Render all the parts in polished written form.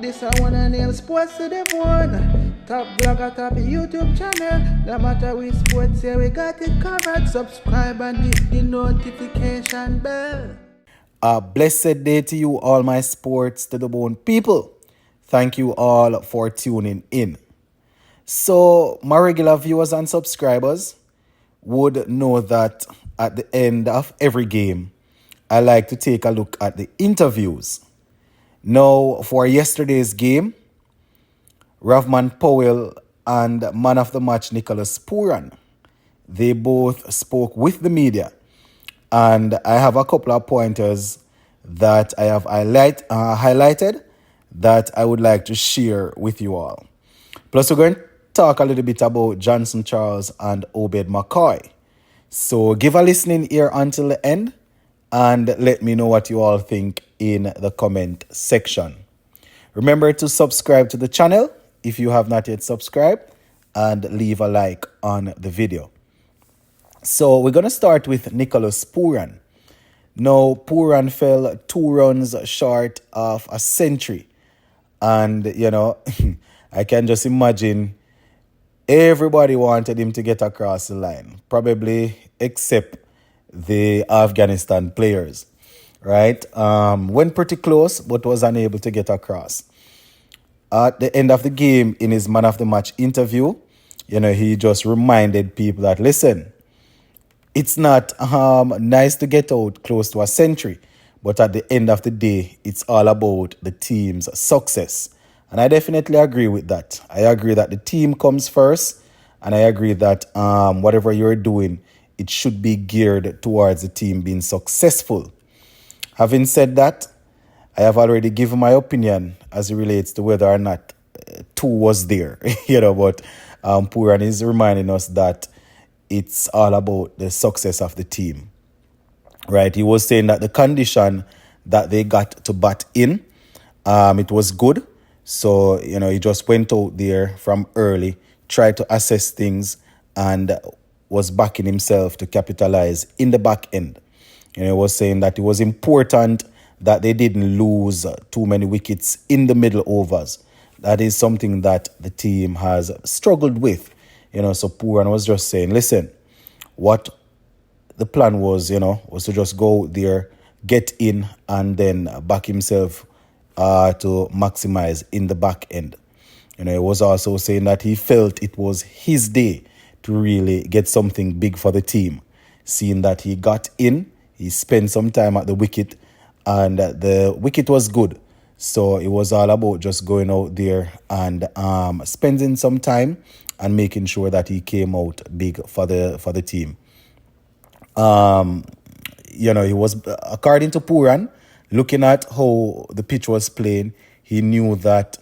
This I wanna nail sports to the bone. Top blogger, top YouTube channel. No matter which sports, here we got it covered. Subscribe and hit the notification bell. A blessed day to you, all my sports to the bone people. Thank you all for tuning in. So, my regular viewers and subscribers would know that at the end of every game, I like to take a look at the interviews. Now, for yesterday's game, Ravman Powell and man of the match Nicholas Puran, they both spoke with the media. And I have a couple of pointers that I have highlighted that I would like to share with you all. Plus, we're going to talk a little bit about Johnson Charles and Obed McCoy. So give a listening ear until the end and let me know what you all think in the comment section. Remember to subscribe to the channel if you have not yet subscribed and leave a like on the video. So we're going to start with Nicholas Puran. Now, Puran fell 2 runs short of a century. And, I can just imagine everybody wanted him to get across the line, probably except the Afghanistan players, right? Went pretty close, but was unable to get across. At the end of the game, in his man of the match interview, he just reminded people that, listen, it's not nice to get out close to a century, but at the end of the day, it's all about the team's success. And I definitely agree with that. I agree that the team comes first, and I agree that whatever you're doing, it should be geared towards the team being successful. Having said that, I have already given my opinion as it relates to whether or not 2 was there, but Puran is reminding us that it's all about the success of the team, right? He was saying that the condition that they got to bat in, it was good. So, he just went out there from early, tried to assess things, and was backing himself to capitalize in the back end. He was saying that it was important that they didn't lose too many wickets in the middle overs. That is something that the team has struggled with. So Puran was just saying, listen, what the plan was, was to just go there, get in, and then back himself to maximize in the back end. He was also saying that he felt it was his day to really get something big for the team. Seeing that he got in, he spent some time at the wicket, and the wicket was good. So it was all about just going out there and spending some time and making sure that he came out big for the team. He was, according to Puran, looking at how the pitch was playing, he knew that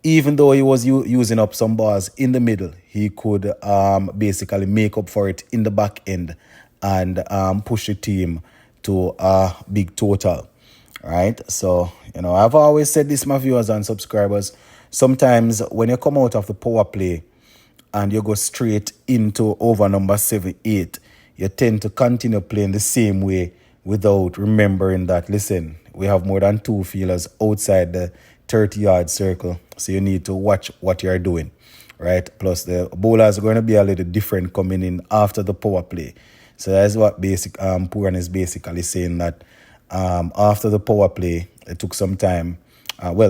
even though he was using up some balls in the middle, he could basically make up for it in the back end and push the team to a big total. Right? So, I've always said this, my viewers and subscribers, sometimes when you come out of the power play and you go straight into over number 7-8, you tend to continue playing the same way without remembering that, listen, we have more than 2 fielders outside the 30-yard circle, so you need to watch what you're doing, right? Plus, the bowlers are going to be a little different coming in after the power play. So that's what Puran is basically saying, that after the power play, it took some time.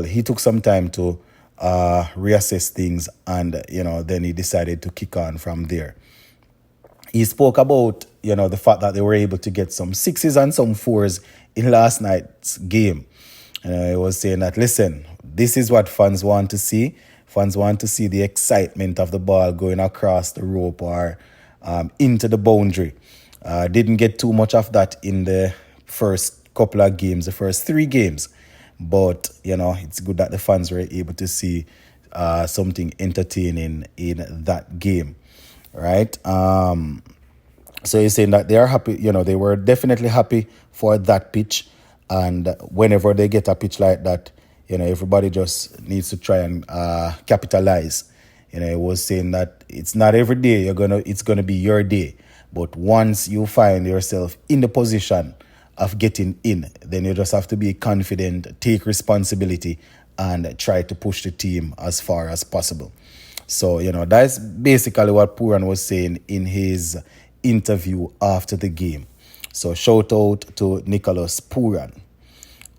He took some time to reassess things, and then he decided to kick on from there. He spoke about the fact that they were able to get some 6s and some 4s in last night's game. He was saying that, listen, this is what fans want to see. Fans want to see the excitement of the ball going across the rope or into the boundary. Didn't get too much of that in the first couple of games, the first 3 games. But, it's good that the fans were able to see something entertaining in that game, right? So he's saying that they are happy, they were definitely happy for that pitch. And whenever they get a pitch like that, everybody just needs to try and capitalize. He was saying that it's not every day it's gonna be your day. But once you find yourself in the position of getting in, then you just have to be confident, take responsibility, and try to push the team as far as possible. So, that's basically what Puran was saying in his interview after the game. So, shout out to Nicholas Puran.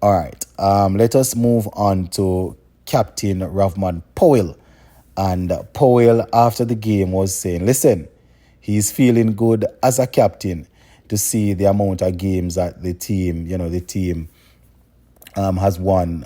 All right, let us move on to Captain Ravman Powell. And Powell, after the game, was saying, listen, he's feeling good as a captain to see the amount of games that the team has won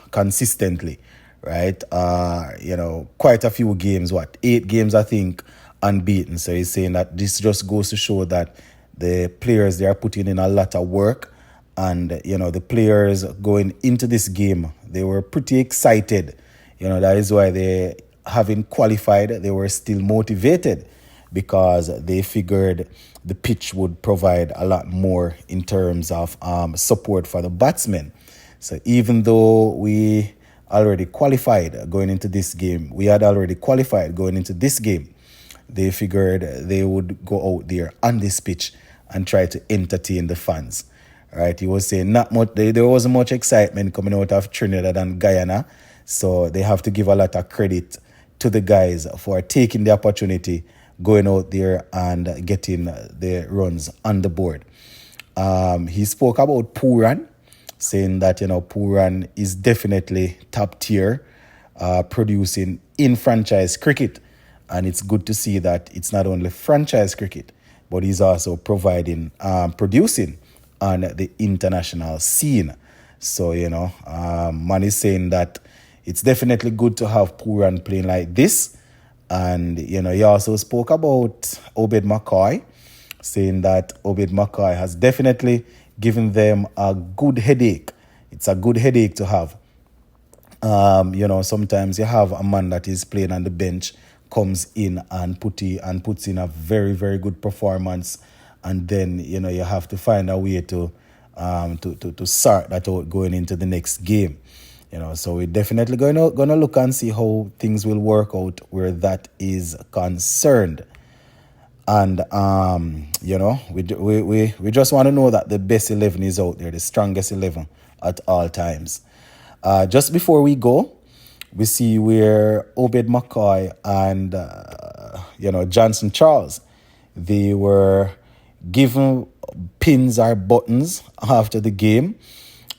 consistently, right? Quite a few games, 8 games, I think, unbeaten. So he's saying that this just goes to show that the players, they are putting in a lot of work. And, the players going into this game, they were pretty excited. That is why they, having qualified, they were still motivated because they figured the pitch would provide a lot more in terms of support for the batsmen. So even though we already qualified going into this game, they figured they would go out there on this pitch and try to entertain the fans. Right, he was saying not much. There wasn't much excitement coming out of Trinidad and Guyana, so they have to give a lot of credit to the guys for taking the opportunity, going out there and getting the runs on the board. He spoke about Puran, saying that Puran is definitely top tier, producing in franchise cricket, and it's good to see that it's not only franchise cricket, but he's also producing on the international scene. So, man is saying that it's definitely good to have Puran playing like this. And, he also spoke about Obed McCoy, saying that Obed McCoy has definitely given them a good headache. It's a good headache to have. Sometimes you have a man that is playing on the bench, comes in and puts in a very, very good performance. And then, you have to find a way to sort that out going into the next game. So we're definitely going to look and see how things will work out where that is concerned. And, we just want to know that the best 11 is out there, the strongest 11 at all times. Just before we go, we see where Obed McCoy and, Johnson Charles, they were given pins or buttons after the game.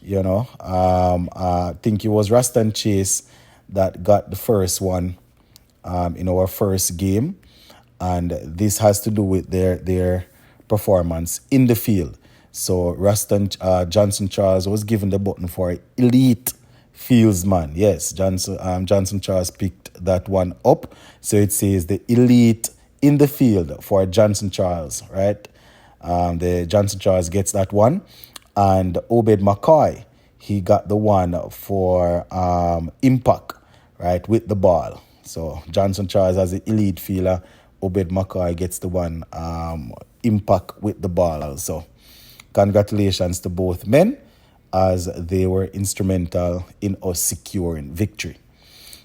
I think it was Raston Chase that got the first one in our first game. And this has to do with their performance in the field. So Johnson Charles was given the button for elite fieldsman. Yes, Johnson Charles picked that one up. So it says the elite in the field for Johnson Charles, right? The Johnson Charles gets that one. And Obed McCoy, he got the one for impact, right, with the ball. So Johnson Charles as the elite fielder, Obed McCoy gets the one impact with the ball also. Congratulations to both men as they were instrumental in us securing victory.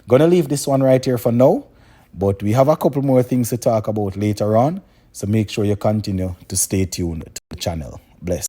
Gonna leave this one right here for now, but we have a couple more things to talk about later on. So make sure you continue to stay tuned to the channel. Bless.